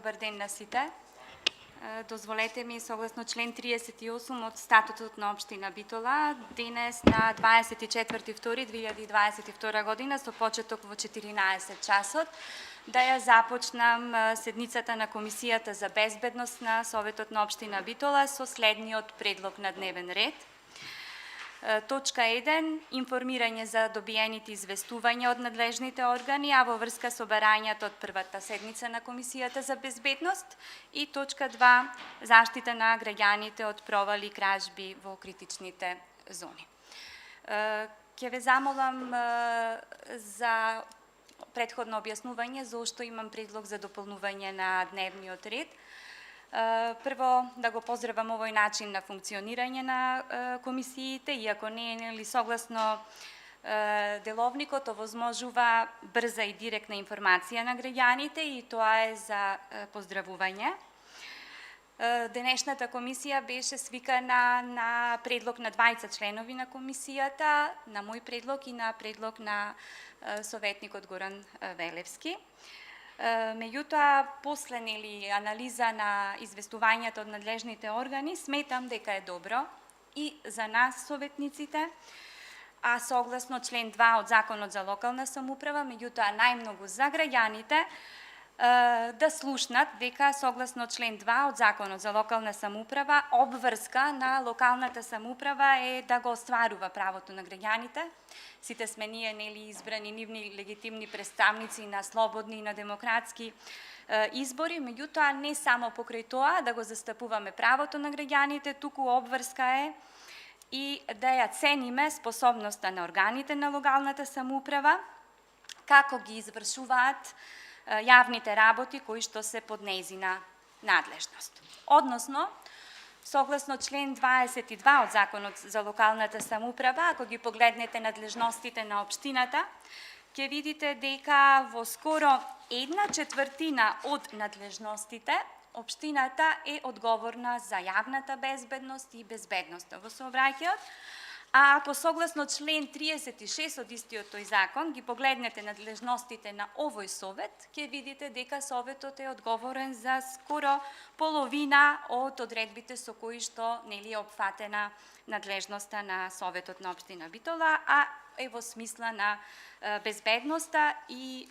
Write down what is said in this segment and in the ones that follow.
Добар ден на сите. Дозволете ми, согласно член 38 од Статутот на Општина Битола, денес на 24.2.2022 година, со почеток во 14 часот, да ја започнам седницата на Комисијата за безбедност на Советот на Општина Битола со следниот предлог на дневен ред. Точка 1. Информирање за добиените известувања од надлежните органи, а во врска со барањето од првата седница на Комисијата за безбедност. И точка 2. Заштита на граѓаните од провали и кражби во критичните зони. Ќе ве замолам за претходно објаснување зошто имам предлог за дополнување на дневниот ред. Прво, да го поздравам овој начин на функционирање на комисиите, иако не е согласно деловникот, овозможува брза и директна информација на граѓаните и тоа е за поздравување. Денешната комисија беше свикана на предлог на двајца членови на комисијата, на мој предлог и на предлог на советникот Горан Велевски. Меѓутоа, после анализа на известувањето од надлежните органи, сметам дека е добро и за нас, советниците, а согласно член 2 од Законот за локална самоуправа, меѓутоа најмногу за граѓаните, да слушнат дека согласно член 2 од Законот за локална самоуправа, обврска на локалната самоуправа е да го остварува правото на граѓаните. Сите сме ние избрани нивни легитимни представници на слободни и на демократски избори, меѓутоа не само покрај тоа да го застапуваме правото на граѓаните, туку обврска е и да ја цениме способноста на органите на локалната самоуправа, како ги извршуваат јавните работи кои што се под нејзина надлежност. Односно, согласно член 22 од Законот за локалната самоуправа, ако ги погледнете надлежностите на општината, ќе видите дека во скоро 1/4 од надлежностите општината е одговорна за јавната безбедност и безбедноста во сообраќајот. А ако согласно член 36 од истиот тој закон ги погледнете надлежностите на овој совет, ќе видите дека советот е одговорен за скоро половина од одредбите со кои што е опфатена надлежноста на Советот на Општина Битола, а е во смисла на безбедноста и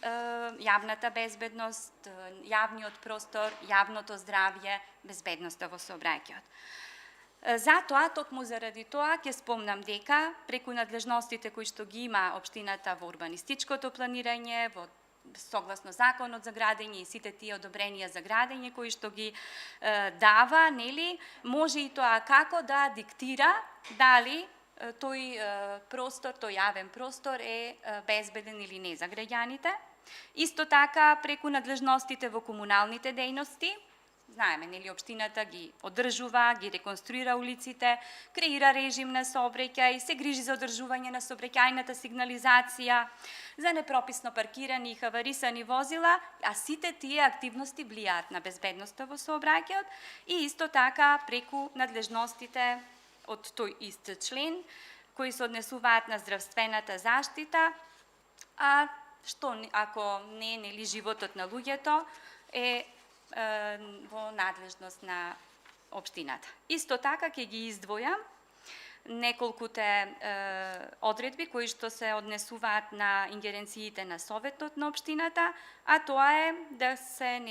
јавната безбедност, јавниот простор, јавното здравје, безбедноста во сообраќајот. Затоа, токму заради тоа, ќе спомнам дека преку надлежностите кои што ги има општината во урбанистичкото планирање, во согласно Законот за градење и сите тие одобренија за градење кои што ги дава, може и тоа како да диктира дали тој простор, тој јавен простор е безбеден или не за граѓаните. Исто така, преку надлежностите во комуналните дејности, знаеме, општината ги одржува, ги реконструира улиците, креира режим на сообраќај, се грижи за одржување на сообраќајната сигнализација, за непрописно паркирани и хаварисани возила, а сите тие активности влијаат на безбедноста во сообраќајот и исто така преку надлежностите од тој ист член, кои се однесуваат на здравствената заштита, а што ако не е животот на луѓето, е во надлежност на општината. Исто така ќе ги издвојам неколкуте одредби кои што се однесуваат на ингеренциите на Советот на општината, а тоа е да се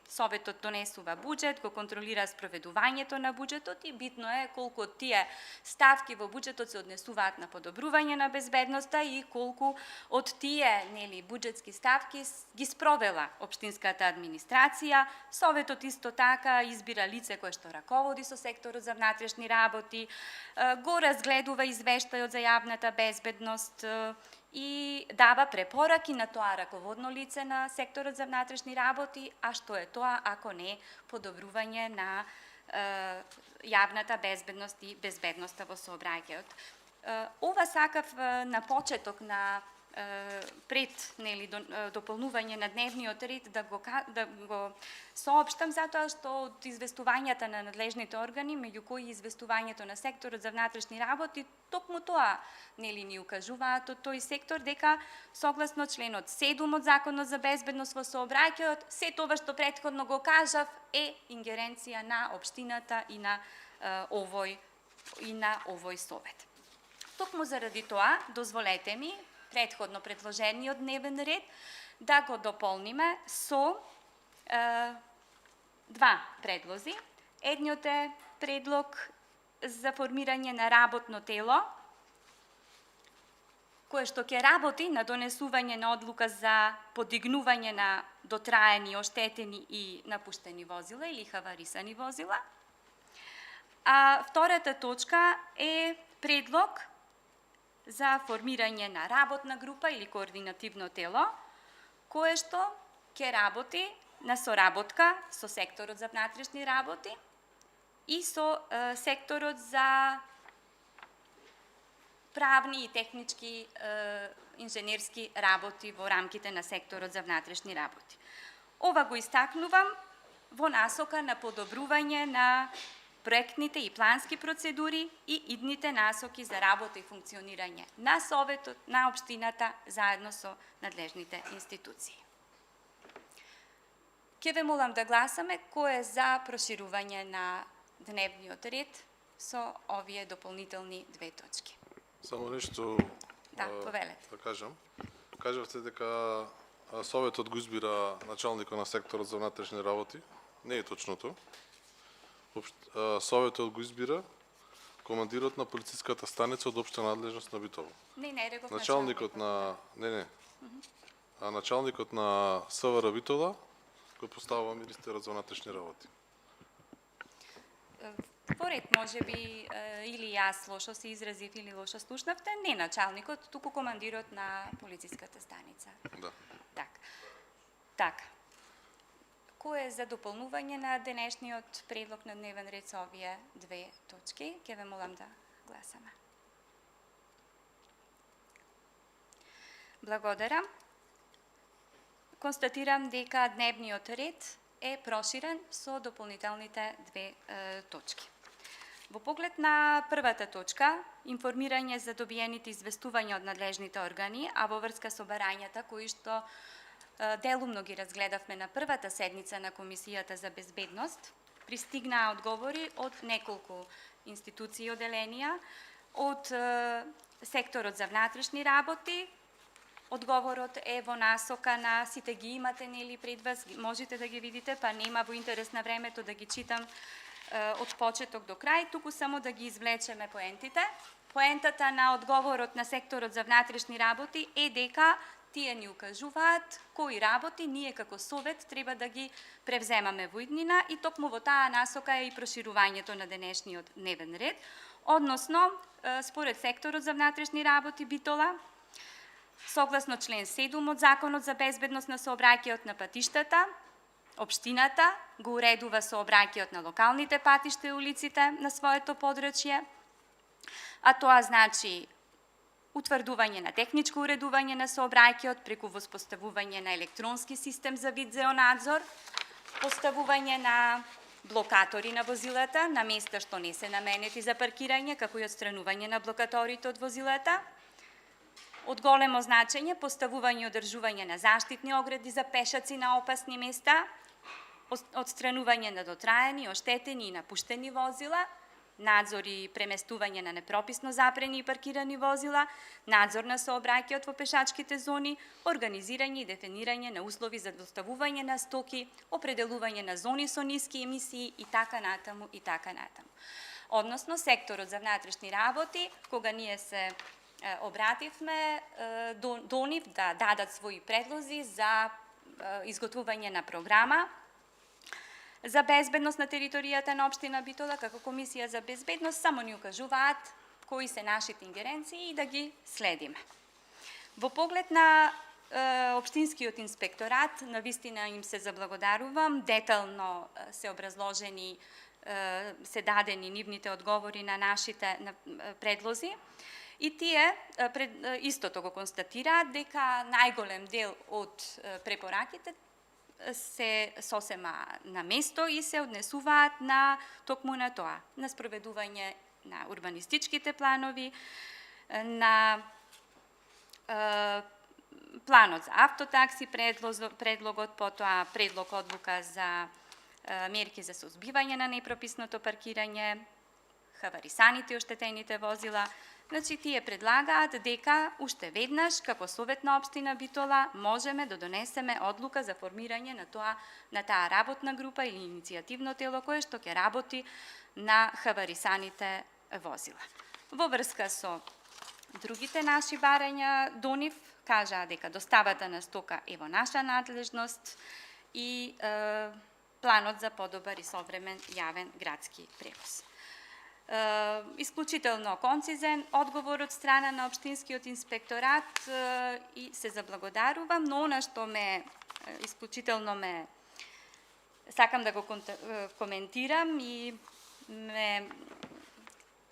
Советот донесува буџет, го контролира спроведувањето на буџетот и битно е колку од тие ставки во буџетот се однесуваат на подобрување на безбедноста и колку од тие буџетски ставки ги спровела општинската администрација. Советот исто така избира лице кое што раководи со секторот за внатрешни работи, го разгледува извештајот за јавната безбедност и дава препораки на тоа раководно лице на секторот за внатрешни работи, а што е тоа ако не подобрување на јавната безбедност и безбедноста во сообраќајот. Ова сакав на почеток на пред дополнување на дневниот ред да го соопштам, затоа што од известувањата на надлежните органи, меѓу кои известувањето на секторот за внатрешни работи, токму тоа ни укажуваат од тој сектор, дека согласно членот 7 од Законот за безбедност во сообраќајот, се тоа што претходно го кажав е ингеренција на општината и на овој совет. Токму заради тоа, дозволете ми, претходно предложениот дневен ред, да го дополниме со два предлози. Едниот е предлог за формирање на работно тело, кое што ќе работи на донесување на одлука за подигнување на дотраени, оштетени и напуштени возила или хаварисани возила. А втората точка е предлог за формирање на работна група или координативно тело, кое што ќе работи на соработка со секторот за внатрешни работи и со секторот за правни и технички инженерски работи во рамките на секторот за внатрешни работи. Ова го истакнувам во насока на подобрување на проектните и плански процедури и идните насоки за работа и функционирање на Советот, на општината, заедно со надлежните институции. Ке ве молам да гласаме кој е за проширување на дневниот ред со овие дополнителни две точки. Само нешто повелете. Да кажам. Кажавте дека Советот го избира началникот на секторот за внатрешни работи. Не е точното. Советот го избира командирот на полициската станица од општа надлежност на Битола. Началникот на началникот на СВР Битола го поставува министерот за внатрешни работи. Поред, може би, или јас лошо се изразив или лошо слушнавте, не началникот, туку командирот на полициската станица. Да. Така. Кој е за дополнување на денешниот предлог на дневен ред со овие две точки? Ке ве молам да гласаме. Благодарам. Констатирам дека дневниот ред е проширен со дополнителните две точки. Во поглед на првата точка, информирање за добиените известувања од надлежните органи, а во врска со барањата кои што делумно ги разгледавме на првата седница на Комисијата за безбедност, пристигнаа одговори од неколку институции и оделенија, од секторот за внатрешни работи. Одговорот е во насока на, сите ги имате нели пред вас, можете да ги видите, па нема во интерес на времето да ги читам од почеток до крај, туку само да ги извлечеме поентите. Поентата на одговорот на секторот за внатрешни работи е дека тие ни укажуваат кои работи ние како Совет треба да ги превземаме во иднина и токму во таа насока е и проширувањето на денешниот дневен ред. Односно, според секторот за внатрешни работи Битола, согласно член 7 од Законот за безбедност на сообраќајот на патиштата, општината го уредува сообраќајот на локалните патишта и улиците на своето подрачје, а тоа значи утврдување на техничко уредување на сообраќајот преку воспоставување на електронски систем за видеонадзор, поставување на блокатори на возилата на места што не се наменети за паркирање, како и отстранување на блокаторите од возилата. Од големо значење поставување и одржување на заштитни огради за пешаци на опасни места, отстранување на дотраени, оштетени и напуштени возила, надзор и преместување на непрописно запрени и паркирани возила, надзор на сообраќајот во пешачките зони, организирање и дефинирање на услови за доставување на стоки, определување на зони со ниски емисии и така натаму и така натаму. Односно, секторот за внатрешни работи, кога ние се обративме до нив да дадат своји предлози за изготвување на програма за безбедност на територијата на општина Битола, како Комисија за безбедност, само ни укажуваат кои се нашите ингеренции и да ги следиме. Во поглед на Општинскиот инспекторат, навистина им се заблагодарувам, детално се образложени, се дадени нивните одговори на нашите предлози И тие истото го констатираат дека најголем дел од препораките се сосема на место и се однесуваат на токму на тоа, на спроведување на урбанистичките планови, на планот за автотакси, предлогот, потоа предлог одлука за мерки за сузбивање на непрописното паркирање, хаварисаните и оштетените возила. Значи, тие предлагаат дека уште веднаш, како Совет на општина Битола, можеме да донесеме одлука за формирање на таа работна група или иницијативно тело кое што ќе работи на хаварисаните возила. Во врска со другите наши барања до нив, кажаа дека доставата на стока е во наша надлежност и планот за подобар и современ јавен градски превоз. Исклучително концизен одговор од страна на Општинскиот инспекторат и се заблагодарувам, но она што сакам да го коментирам и ме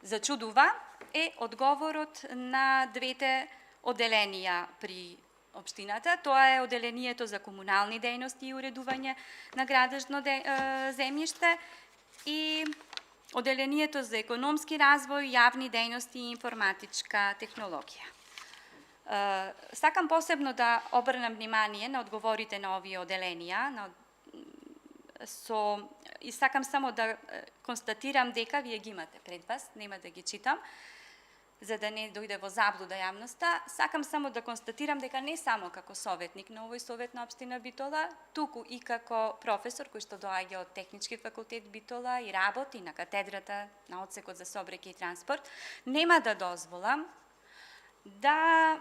зачудува е одговорот на двете оделенија при Општината. Тоа е оделението за комунални дејности и уредување на градежно земјиште и оделението за економски развој, јавни дејности и информатичка технологија. Сакам посебно да обрнам внимание на одговорите на овие оделенија, и сакам само да констатирам дека вие ги имате пред вас, нема да ги читам, за да не дојде во заблуда јавноста. Сакам само да констатирам дека не само како советник на овој Совет на општина Битола, туку и како професор кој што доаѓа од Технички факултет Битола и работи на катедрата на одсекот за сообраќај и транспорт, нема да дозволам да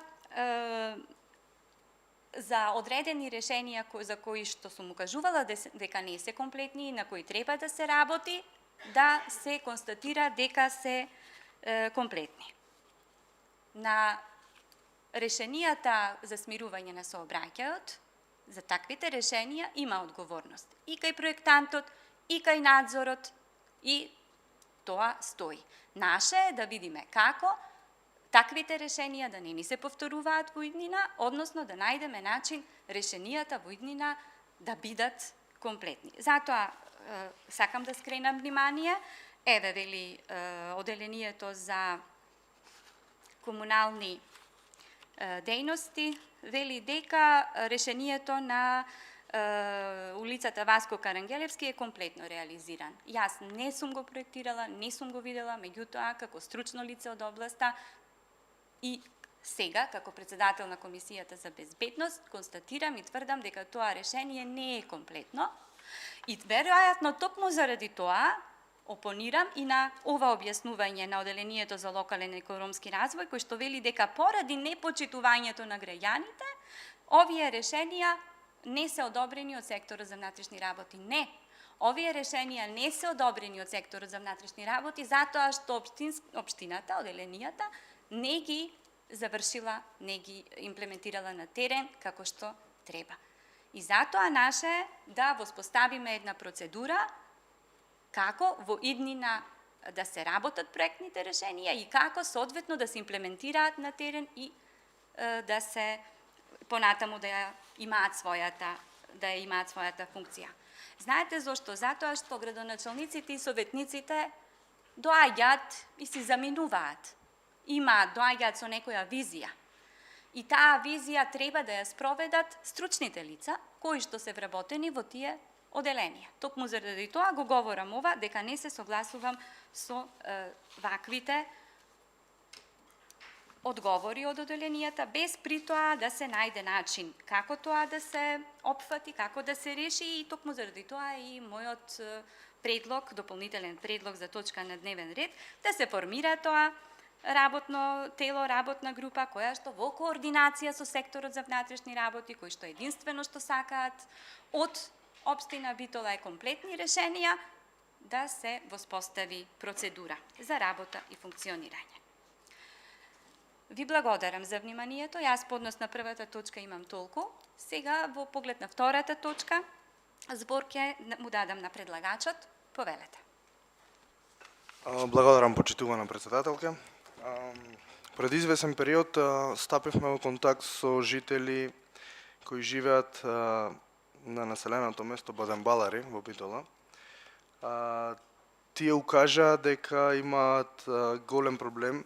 за одредени решенија за кои што сум укажувала дека не се комплетни и на кои треба да се работи, да се констатира дека се комплетни. На решенијата за смирување на сообраќајот, за таквите решенија има одговорност и кај проектантот, и кај надзорот, и тоа стои. Наше е да видиме како таквите решенија да не ни се повторуваат во иднина, односно да најдеме начин решенијата во иднина да бидат комплетни. Затоа сакам да скренам внимание, еве вели оделението за комунални дејности, вели дека решението на улицата Васко Карангелевски е комплетно реализиран. Јас не сум го проектирала, не сум го видела, меѓутоа како стручно лице од областа и сега, како председател на Комисијата за безбедност, констатирам и тврдам дека тоа решение не е комплетно и веројатно токму заради тоа опонирам и на ова објаснување на оделението за локален економски развој, кој што вели дека поради непочитувањето на граѓаните, овие решенија не се одобрени од секторот за внатрешни работи. Не, овие решенија не се одобрени од секторот за внатрешни работи, затоа што општината, оделенијата, не ги завршила, не ги имплементирала на терен како што треба. И затоа наше е да воспоставиме една процедура како во иднина да се работат проектните решенија и како соодветно да се имплементираат на терен и да се понатаму да имаат својата функција. Знаете зошто? Затоа што градоначалниците и советниците доаѓаат и си заминуваат. Доаѓаат со некоја визија. И таа визија треба да ја спроведат стручните лица, кои што се вработени во тие оделенија. Токму заради тоа го говорам ова, дека не се согласувам со ваквите одговори од оделенијата, без при тоа да се најде начин како тоа да се опфати, како да се реши, и токму заради тоа и мојот предлог, дополнителен предлог за точка на дневен ред, да се формира тоа работно тело, работна група, која што во координација со секторот за внатрешни работи, кој што единствено што сакаат од општина Битола е комплетни решенија, да се воспостави процедура за работа и функционирање. Ви благодарам за вниманието. Јас по однос на првата точка имам толку. Сега во поглед на втората точка, збор ќе му дадам на предлагачот. Повелете. Благодарам, почитувана председателка. Пред извесен период стапивме во контакт со жители кои живеат на населеното место Бадембалари во Битола. Тие укажаа дека имаат голем проблем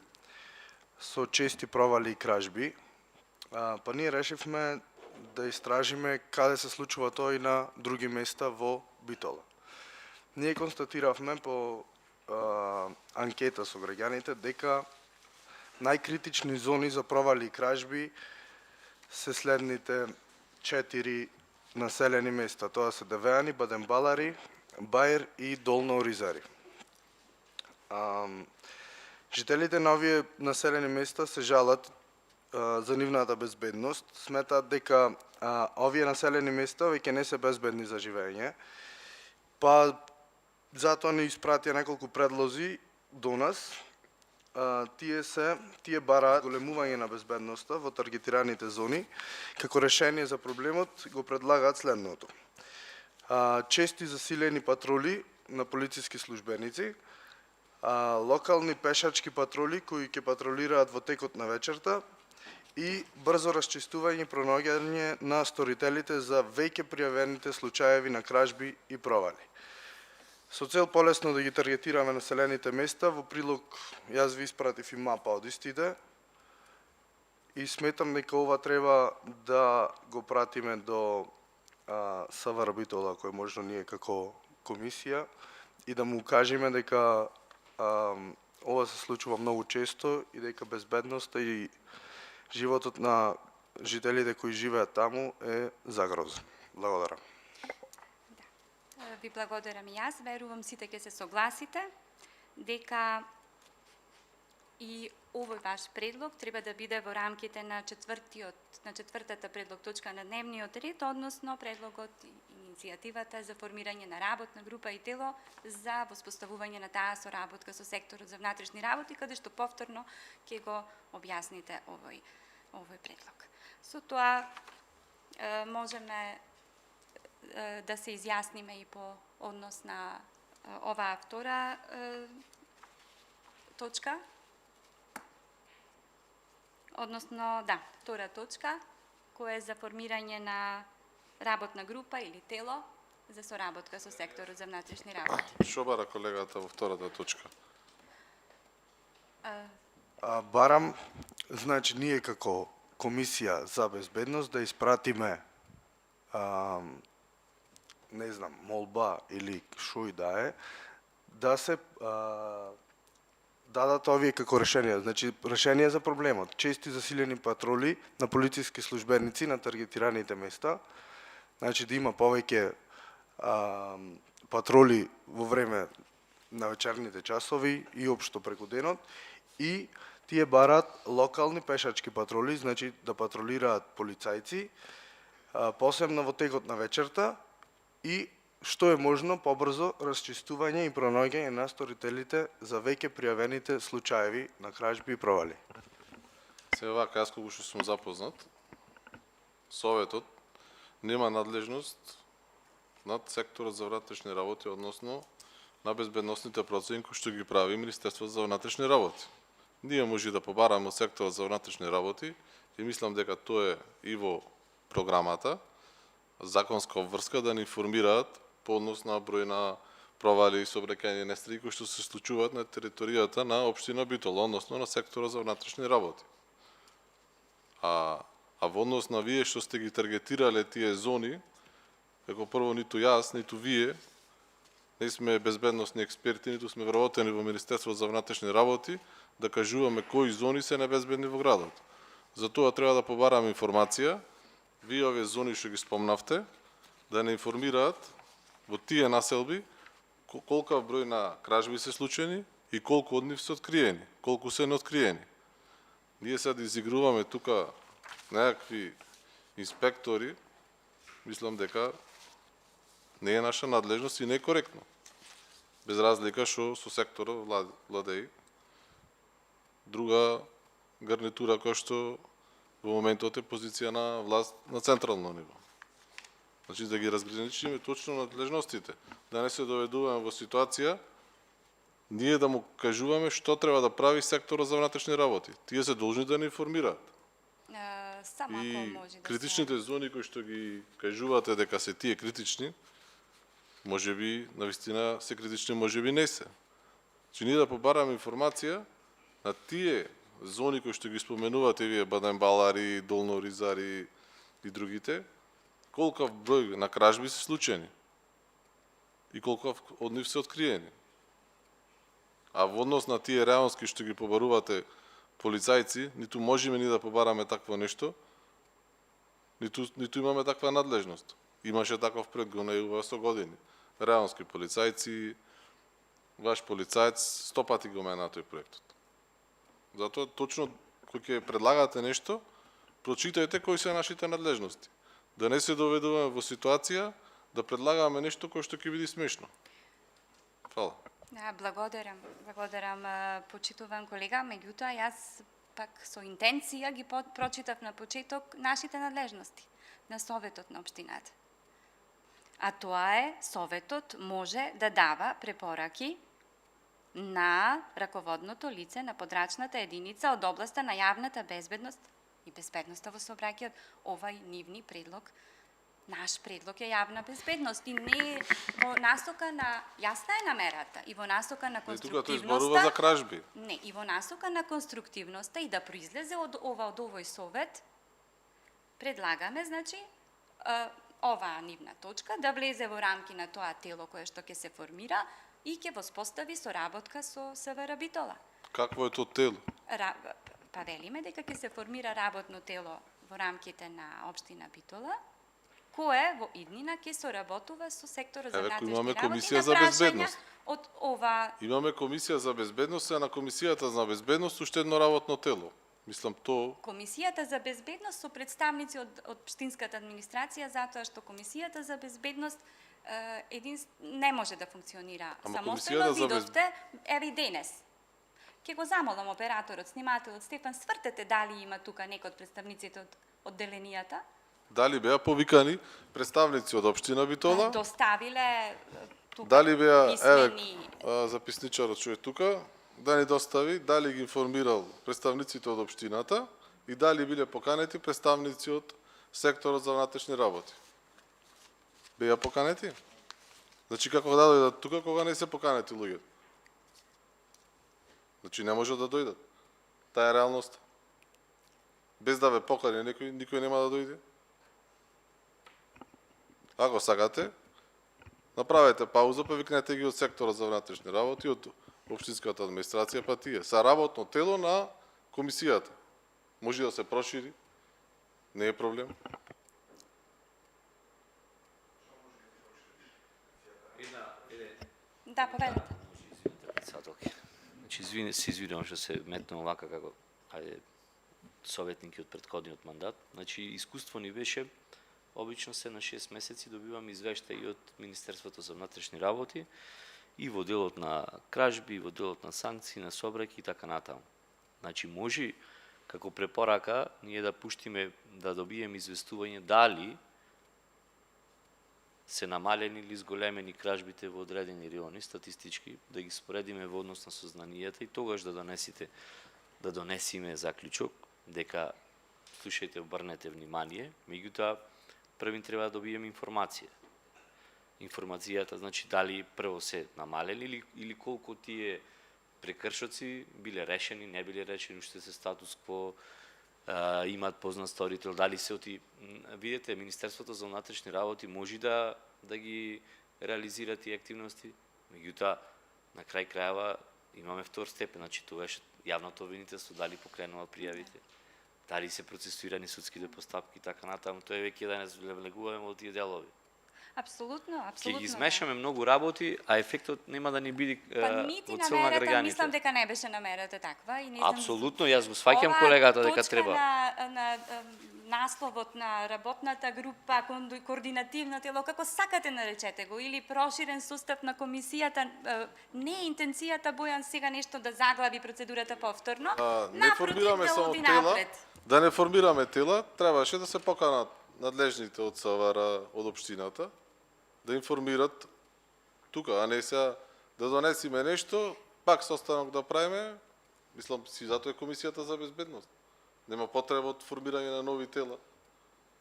со чести провали и кражби. Па ние решивме да истражиме каде се случува тоа и на други места во Битола. Ние констатиравме по анкета со граѓаните дека најкритични зони за провали и кражби се следните 4 населени места. Тоа се Девеани, Бадембалари, Баир и Долна Оризари. Жителите на овие населени места се жалат за нивната безбедност. Сметаат дека овие населени места веќе не се безбедни за живење. Па затоа ни испратија неколку предлози до нас. Тие бараат големување на безбедноста во таргетираните зони. Како решение за проблемот го предлагаат следното. Чести засилени патроли на полициски службеници, локални пешачки патроли кои ќе патролираат во текот на вечерта и брзо расчистување и пронаоѓање на сторителите за веќе пријавените случаеви на кражби и провали. Со цел полесно да ги таргетираме населените места, во прилог јас ви испратив и мапа од истите и сметам дека ова треба да го пратиме до СВР Битола, кој можно ние како комисија, и да му кажеме дека ова се случува многу често и дека безбедноста и животот на жителите кои живеат таму е загрозен. Благодарам. Ви благодарам и јас. Верувам сите ќе се согласите дека и овој ваш предлог треба да биде во рамките на четвртата предлог точка на дневниот ред, односно предлогот и иницијативата за формирање на работна група и тело за воспоставување на таа соработка со секторот за внатрешни работи, каде што повторно ќе го објасните овој предлог. Со тоа можеме да се изјасниме и по однос на оваа втора точка. Односно, втора точка, која е за формирање на работна група или тело за соработка со секторот за внатрешни работи. Што бара колегата во втората точка? Барам, значи, ние како Комисија за безбедност да испратиме не знам, молба или шо и да е, да се дадат овие како решение. Значи, решение за проблемот. Чести засилени патроли на полициски службеници на таргетираните места. Значи, да има повеќе патроли во време на вечерните часови и општо преку денот. И тие барат локални пешачки патроли, значи да патролираат полицајци, посебно во текот на вечерта, и што е можно побрзо расчистување и пронаоѓање на сторителите за веќе пријавените случаеви на кражби и провали. Се вака, јас колку што сум запознат, Советот нема надлежност над секторот за внатрешни работи, односно на безбедносните процени кои што ги прави Министерството за внатрешни работи. Ние може да побараме од секторот за внатрешни работи и мислам дека тоа е и во програмата, законска обврска да ни информираат по однос на број на провали и сообраќајни несреќи кои што се случуваат на територијата на општина Битола, односно на секторот за внатрешни работи. А во однос на вие што сте ги таргетирале тие зони, како прво ниту јас, ниту вие не сме безбедносни експерти, ниту сме вработени во Министерството за внатрешни работи да кажуваме кои зони се небезбедни во градот. Затоа треба да побараме информација. Вие овие зони што ги спомнавте, да не информираат во тие населби колка број на кражби се случени и колку од нив се откриени, колку се неоткриени. Ние сега да изигруваме тука некакви инспектори, мислам дека не е наша надлежност и не е коректно. Без разлика што со секторот владеи друга гарнитура која што во моментот е позиција на власт на централно ниво. Значи да ги разграничиме точно надлежностите, да не се доведуваме во ситуација ние да му кажуваме што треба да прави секторот за внатрешни работи. Тие се должни да не информираат. Само И ако може да критичните зони кои што ги кажувате дека се тие критични, може би навистина се критични, може би не се. Че ние да побараме информација на тие зони кои што ги споменувате вие, Баден-Балари, Долно Ризари и другите, колкав број на кражби се случени и колкав од нив се откриени. А во однос на тие реалности што ги побарувате полицајци, ниту можеме ни да побараме такво нешто, ниту имаме таква надлежност. Имаше таков предгон и во 100 години. Реалски полицајци, ваш полицаец 100 пати го мена тој проектот. Затоа точно кога ќе предлагате нешто, прочитајте кои се нашите надлежности. Да не се доведуваме во ситуација да предлагаме нешто кое што ќе биде смешно. Фала. Благодарам, почитуван колега, меѓутоа јас пак со интенција ги прочитав на почеток нашите надлежности на Советот на општината. А тоа е, Советот може да дава препораки на раководното лице на подрачната единица од областа на јавната безбедност и безбедноста во сообраќајот. Овај нивни предлог, наш предлог е јавна безбедност и не во насока на, јасна е намерата, и во насока на Тука тој зборува конструктивноста. за кражби. Не, и во насока на конструктивноста и да произлезе од овој совет, предлагаме, значи, оваа нивна точка да влезе во рамки на тоа тело кое што ќе се формира и ќе воспостави соработка со СВР Битола. Какво е тоа тело? Па велиме дека ќе се формира работно тело во рамките на општина Битола, кое во иднина ќе соработува со секторот за внатрешни имаме работи комисија на за прашања безбедност. од ова. Имаме комисија за безбедност, а на комисијата за безбедност уште едно работно тело. Мислам тоа Комисијата за безбедност со представници од општинската администрација, затоа што Комисијата за безбедност не може да функционира самостојно. Комисијата за Видовте, еве и денес. Ќе го замолам операторот, снимателот Стефан, свртете дали има тука некој од представниците од одделенијата. дали беа повикани представници од општина Битола? Доставиле тука Дали беа, писмени. записничарот што е тука, да ни достави дали ги информирал представниците од општината и дали биле поканети представници од секторот за внатрешни работи. Беа поканети? Значи како да дојдат тука кога не се поканети луѓето? Значи не може да дојдат. Таа е реалноста. Без да ве покани никој нема да дојде. Ако сакате, направете пауза, па викнете ги од секторот за внатрешни работи, од општинската администрација, па тие. Са работно тело на комисијата. Може да се прошири, не е проблем. Да, повелете. Председателке. Значи, се извинувам што се метнам овака како советник од претходниот мандат. Значи, искуство ни беше, обично се на 6 месеци добивам извештај од Министерството за внатрешни работи и во делот на кражби, и во делот на санкции, на собраки и така натаму. Значи, може како препорака ние да пуштиме да добиеме известување дали се намалени или зголемени кражбите во одредени райони статистички, да ги споредиме во однос на сознанијата и тогаш да донесиме заклучок дека слушајте, обрнете внимание, меѓутоа првин треба да добиеме информација. Информацијата значи дали прво се намалени или колку тие прекршоци биле решени, не биле решени, уште се статус кво, имаат познат сторител, дали се видите, Министерството за внатрешни работи може да ги реализира тие активности, меѓутоа на крај крајава имаме втор степен, значи тоа е јавното обвинителство дали покренува пријавите, дали се процесуирани судските постапки и така натаму, тоа е веќе да не влегуваме во тие делови. Апсолутно. Ќе ги измешаме многу работи, а ефектот нема да ни биде нити од цел на намерата, граѓаните. мислам дека не беше намерата таква и не знам. Апсолутно, јас го сваќам колегата дека треба. На насловот на работната група, координативно тело, како сакате наречете го, или проширен сустав на комисијата, не е интенцијата Бојан сега нешто да заглави процедурата повторно. Не формираме само тела, да не формираме тела, требаше да се поканат надлежните од СВР, од општината, да информират тука, а не сега да донесиме нешто, пак состанок да правиме, мислам си затоа е Комисијата за безбедност. Нема потреба од формирање на нови тела.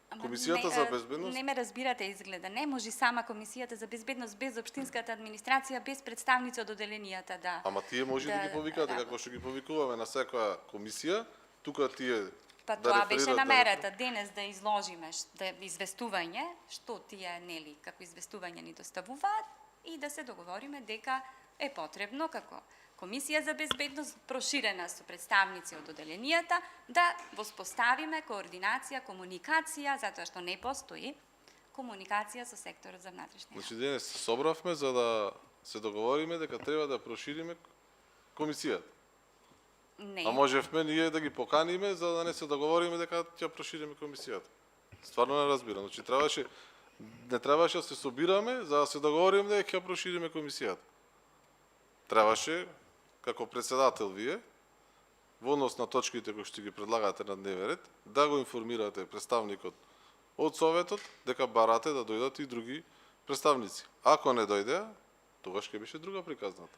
Ама Комисијата за безбедност? Не ме разбирате изгледа. Не може сама Комисијата за безбедност без општинската администрација, без представници од оделенијата да. Ама тие може да ги повикате како што ги повикуваме на секоја комисија, тука тие Па да тоа беше реферират, намерата денес да изложиме да известување што тие нели како известување ни доставуваат и да се договориме дека е потребно како Комисија за безбедност проширена со представници од оделенијата да воспоставиме координација, комуникација, затоа што не постои комуникација со секторот за внатрешни работи. Значи денес се собравме за да се договориме дека треба да прошириме комисијата. Не. А можевме ние да ги поканиме за да не се договориме дека ќе прошириме комисијата. Стварно не разбирам. Значи не требаше да се собираме за да се договориме дека ќе прошириме комисијата. Требаше како председател вие во однос на точките кои што ги предлагате на дневен ред да го информирате представникот од советот дека барате да дојдат и други представници. Ако не дојдеа, тогаш ќе беше друга приказната.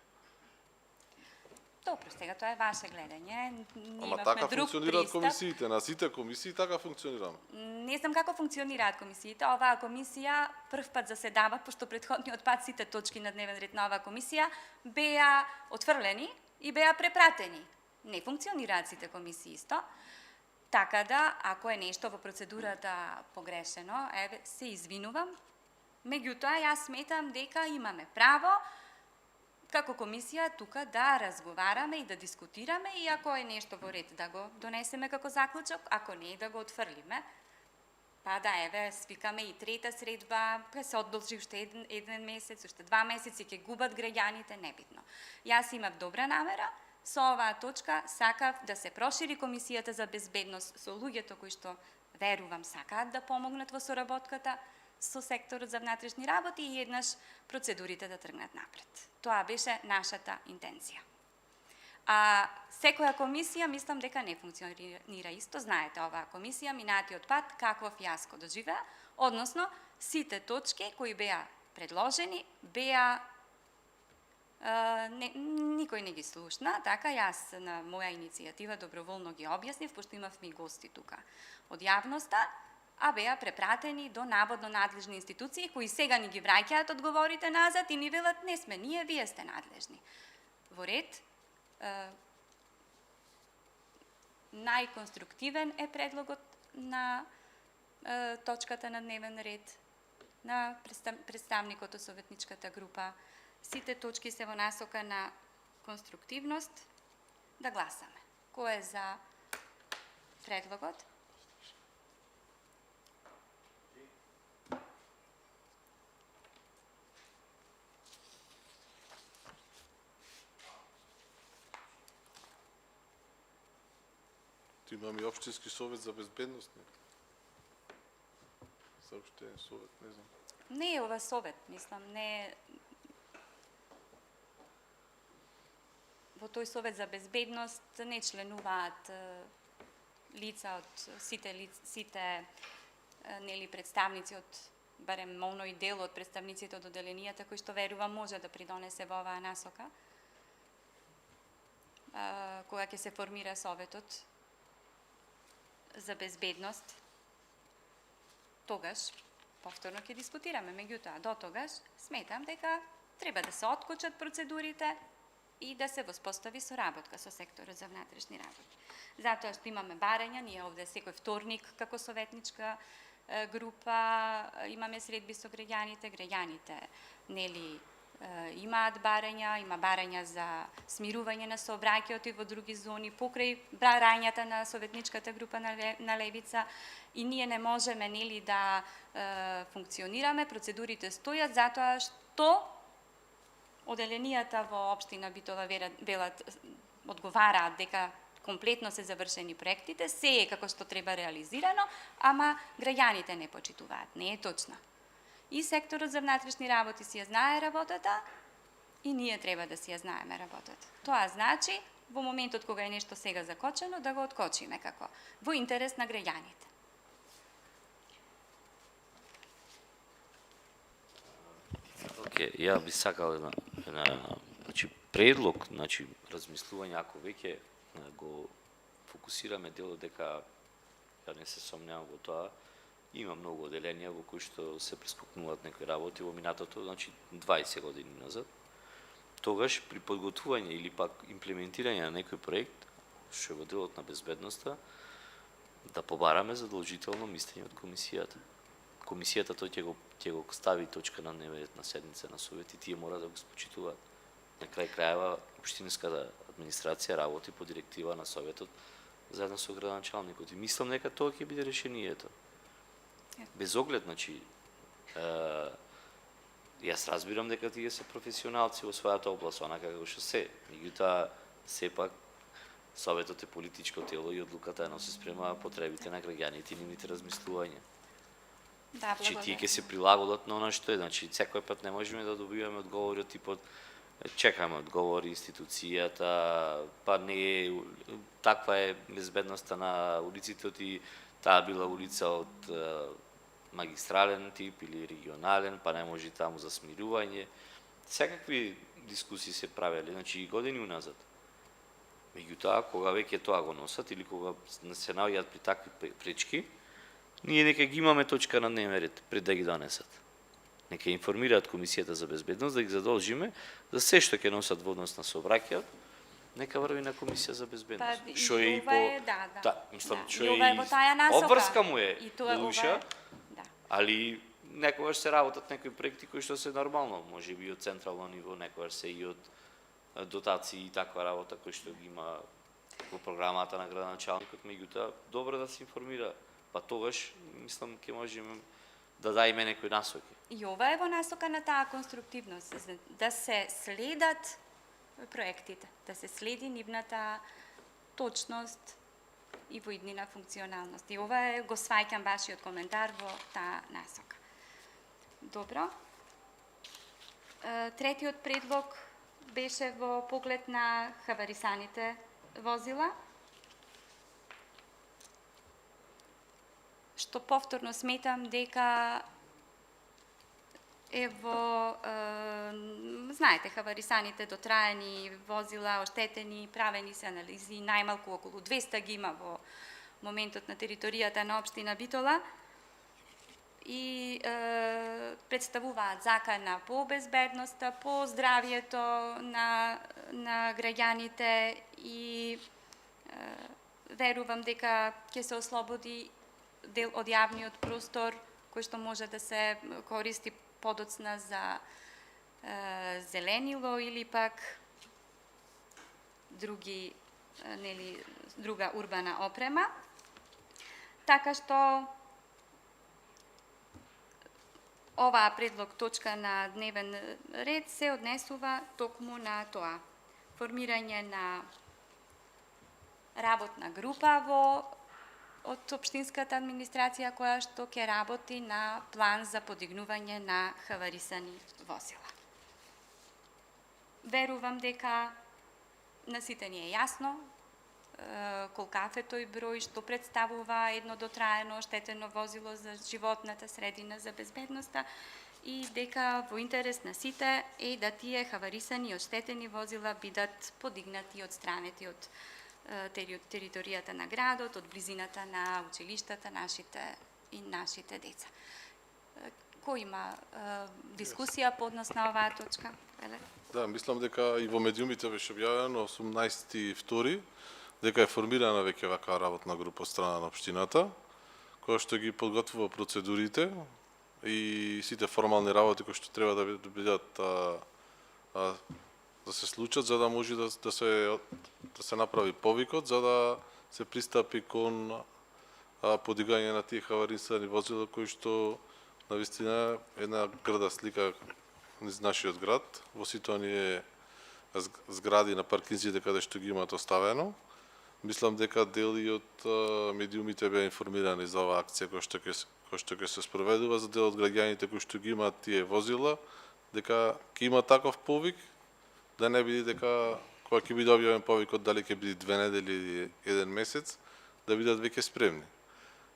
Добро, сега тоа е ваше гледање. Ние Ама имавме така друг функционираат пристап. комисиите, на сите комисии така функционираме. Не знам како функционираат комисиите. Оваа комисија прв пат заседава, пошто претходниот пат сите точки на дневен ред на оваа комисија беа отфрлени и беа препратени. Не функционираат сите комисии исто. Така да, ако е нешто во процедурата погрешено, се извинувам. Меѓутоа, јас сметам дека имаме право како комисија тука да разговараме и да дискутираме и ако е нешто во ред да го донесеме како заклучок, ако не да го отфрлиме. Па да, свикаме и трета средба, па се одолжи уште еден месец, уште 2 месеци, ќе губат граѓаните, небитно. Јас имав добра намера, со оваа точка сакав да се прошири Комисијата за безбедност со луѓето кои што верувам сакаат да помогнат во соработката со секторот за внатрешни работи и еднаш процедурите да тргнат напред. Тоа беше нашата интенција. А секоја комисија мислам дека не функционира исто. Знаете, оваа комисија минатиот пат какво фијаско доживеа, односно сите точки кои беа предложени беа никој не ги слушна, така јас на моја иницијатива доброволно ги објаснив, пошто имавме и гости тука од јавноста, а беа препратени до наводно надлежни институции кои сега ни ги враќаат одговорите назад и ни велат не сме ние, вие сте надлежни. Во ред, најконструктивен е предлогот на точката на дневен ред на представникот од советничката група. Сите точки се во насока на конструктивност. Да гласаме. Кој е за предлогот? Имаме и Општински совет за безбедност. Саопштен совет, не знам. Не е ова совет, мислам, не во тој совет за безбедност не членуваат лица од сите нели представници од барем оној дел од представниците од оделенијата кои што верувам може да придонесе во оваа насока. Кога ќе се формира советот за безбедност, тогаш повторно ќе дискутираме. Меѓутоа, до тогаш сметам дека треба да се откочат процедурите и да се воспостави соработка со секторот за внатрешни работи. Затоа што имаме барања, ние овде секој вторник како советничка група имаме средби со граѓаните нели имаат барања, има барања за смирување на сообраќајот и во други зони, покрај барањата на советничката група на Левица, и ние не можеме нели да функционираме, процедурите стојат затоа што оделенијата во општина Битола велат одговараат дека комплетно се завршени проектите, се е како што треба реализирано, ама граѓаните не почитуваат. Не е точно. И секторот за внатрешни работи си ја знае работата и ние треба да си ја знаеме работата. Тоа значи, во моментот кога е нешто сега закочено, да го откочиме како во интерес на граѓаните. Ја би сакал една значи предлог, значи размислување, ако веќе го фокусираме делот дека ја не се сомневам во тоа, има многу оделенија во кои што се прескокнуваат некои работи во минатото, значи 20 години назад. Тогаш при подготвување или пак имплементирање на некој проект, што е во делот на безбедноста, да побараме задолжително мислење од комисијата. Комисијата тој ќе го стави точка на дневен ред на седница на совет и тие мора да го спочитуваат. На крај крајава општинската администрација работи по директива на советот заедно со градоначалникот и мислам дека тоа ќе биде решението. Без оглед, значи, јас разбирам дека тие се професионалци во својата област, онака како што се. Меѓутоа, сепак, советот е политичко тело и одлуката е носи спрема потребите на граѓаните и нивните размислувања. Да, Че тие благодарам. ќе се прилагодат на она што е. Значи, секој пат не можеме да добиваме одговори од типот чекаме одговори институцијата, па не е, таква е безбедноста на улиците и таа била улица од магистрален тип или регионален, па не може таму за смирување. Секакви дискусии се правеле, значи и години уназад. Меѓутоа, кога веќе тоа го носат или кога се наоѓаат при такви пречки, ние нека ги имаме точка на дневен ред пред да ги донесат. Нека информираат Комисијата за безбедност да ги задолжиме за се што ќе носат во однос на сообраќајот, нека врви на Комисија за безбедност. Па, Што е и по мислам што и ова е во таја е насока. обврска му е И тоа душа, да. али некогаш се работат некои проекти кои што се нормално, може би од централно ниво, некогаш се и од дотации и таква работа кои што ги има во програмата на градоначалникот, меѓутоа добро да се информира, па тогаш мислам ќе можеме да дајме некои насоки. И ова е во насока на таа конструктивност, да се следат проектите, да се следи нивната точност и во иднина функционалност. И ова е, го сваќам вашиот коментар во таа насока. Добро. Третиот предлог беше во поглед на хаварисаните возила, што повторно сметам дека е во, знаете, хаварисаните дотраени возила, оштетени, правени се анализи, најмалку околу 200 ги има во моментот на територијата на општина Битола и представуваат закана по безбедноста, по здравието на граѓаните и верувам дека ќе се ослободи дел од јавниот простор кој што може да се користи подоцна за зеленило или пак друга урбана опрема. Така што оваа предлог точка на дневен ред се однесува токму на тоа. Формирање на работна група од општинската администрација која што ќе работи на план за подигнување на хаварисани возила. Верувам дека на сите ни е јасно колкав е тој број, што представува едно дотраено оштетено возило за животната средина за безбедноста и дека во интерес на сите е да тие хаварисани и оштетени возила бидат подигнати од странети од територијата на градот, од близината на училиштата и нашите деца. Кој има дискусија по однос на оваа точка? Да, мислам дека и во медиумите беше објавено 18.2. дека е формирана веќе ваква работна група од страна на општината, која што ги подготвува процедурите и сите формални работи кои што треба да бидат да се случат за да може да се направи повикот за да се пристапи кон подигање на тие хаварисани возила кои што навистина една грда слика низ нашиот град, во сите оние згради на паркинзите каде што ги имаат оставено. Мислам дека дели од медиумите беа информирани за оваа акција која што ќе се спроведува за дел од граѓаните кои што ги имаат тие возила, дека ќе има таков повик, да не биде дека кога ќе биде објавен повикот дали ќе биде 2 недели или 1 месец, да бидат веќе спремни.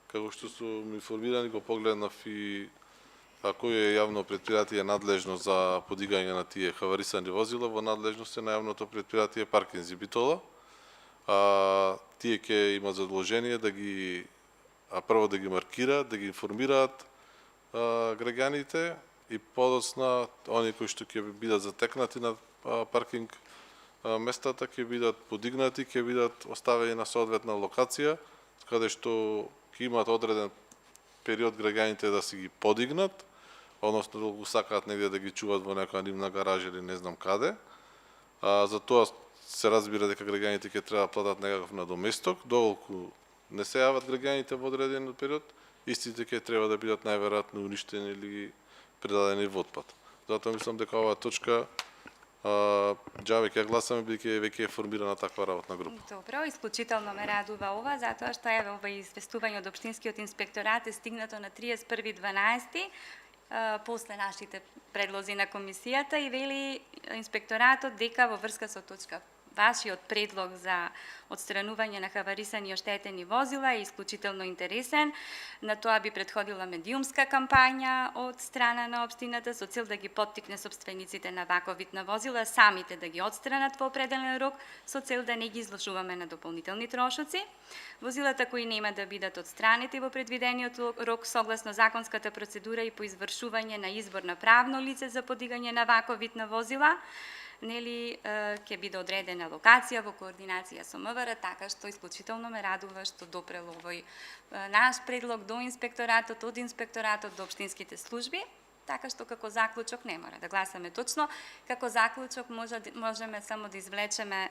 Како што сум информирани, го погледнав и кој е јавно предпријатие надлежно за подигање на тие хаварисани возила, во надлежност е на јавното предпријатие Паркинзи Битола. Тие ќе имат задолжение да ги прво да ги маркираат, да ги информираат граѓаните и подоцна оние кои што ќе бидат затекнати на паркинг местата ќе бидат подигнати, ќе бидат оставени на соодветна локација, каде што ќе имат одреден период граѓаните да си ги подигнат, односно да го сакаат негде да ги чуваат во некоја нивна гаража или не знам каде. За тоа се разбира дека граѓаните ќе треба да платат некаков надоместок, доколку не се јават граѓаните во одреден период, истите ќе треба да бидат најверојатно уништени или предадени во отпад. Затоа мислам дека оваа точка џабе ќе гласаме бидејќи веќе е формирана таква работна група. Добро, исклучително ме радува ова, затоа што еве ова известување од Општинскиот инспекторат е стигнато на 31.12. После нашите предлози на комисијата и вели инспекторатот дека во врска со точка вашиот предлог за отстранување на хаварисани и оштетени возила е исклучително интересен. На тоа би предходила медиумска кампања од страна на општината со цел да ги поттикне собствениците на ваков вид на возила самите да ги отстранат во определен рок со цел да не ги изложуваме на дополнителни трошоци. Возилата кои нема да бидат отстранети во предвидениот рок согласно законската процедура и по извршување на избор на правно лице за подигање на ваков вид на возила, нели ќе биде одредена локација во координација со МВР, така што исклучително ме радува што допрел овој наш предлог до инспекторатот, од инспекторатот до општинските служби, така што како заклучок не мора да гласаме точно, како заклучок можеме само да извлечеме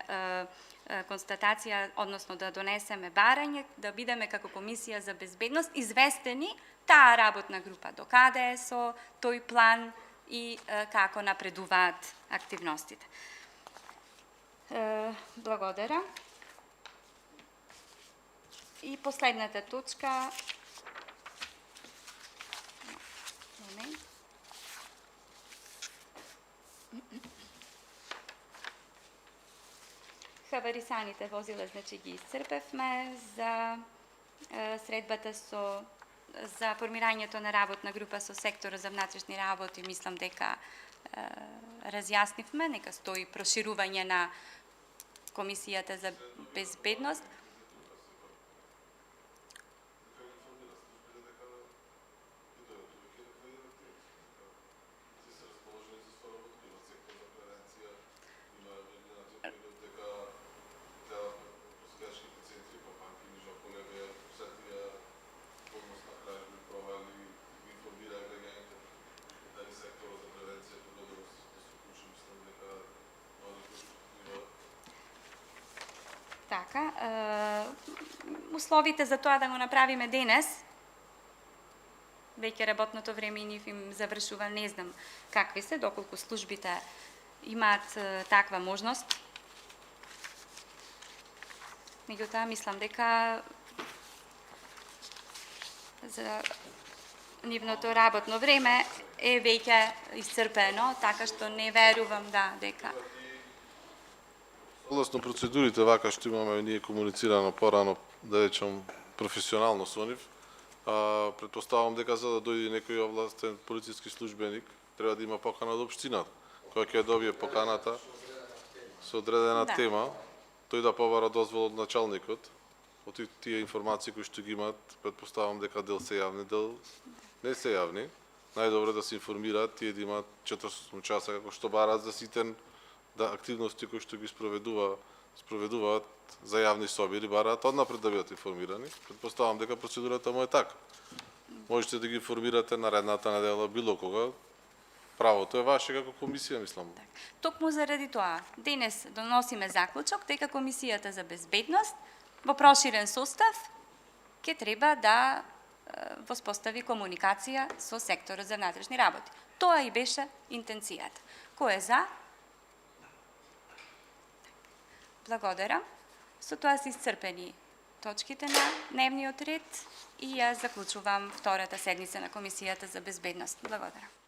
констатација, односно да донесеме барање, да бидеме како Комисија за безбедност известени таа работна група до каде е со тој план и како напредуваат активностите. Благодарам. И последната точка. Хаварисаните возила, значи ги исцрпевме за средбата за формирањето на работна група со секторот за внатрешни работи, мислам дека разјаснивме, нека стои проширување на Комисијата за безбедност. Така, условите за тоа да го направиме денес, веќе работното време и нив им завршува, не знам какви се, доколку службите имаат таква можност. Меѓутоа, мислам дека за нивното работно време е веќе исцрпено, така што не верувам дека Согласно процедурите, вака што имаме ние комуницирано порано, да речем, професионално со нив, претпоставам дека за да дојде некој овластен полициски службеник, треба да има покана од општината, која ќе добие поканата со одредена тема, тој да побара дозвол од началникот, од тие информации кои што ги имаат, претпоставам дека дел се јавни, дел не се јавни. Најдобро да се информираат, тие да имаат 48 часа како што бараат за сите активности кои што ги спроведуваат за јавни собири, бараат однапред да бидат информирани. Претпоставам дека процедурата му е така. Можете да ги информирате наредната недела било кога. Правото е ваше како комисија, мислам. Токму заради тоа, денес доносиме заклучок дека Комисијата за безбедност во проширен состав ќе треба да воспостави комуникација со секторот за внатрешни работи. Тоа и беше интенцијата. Кој е за? Благодарам. Со тоа се исцрпени точките на дневниот ред и ја заклучувам втората седница на Комисијата за безбедност. Благодарам.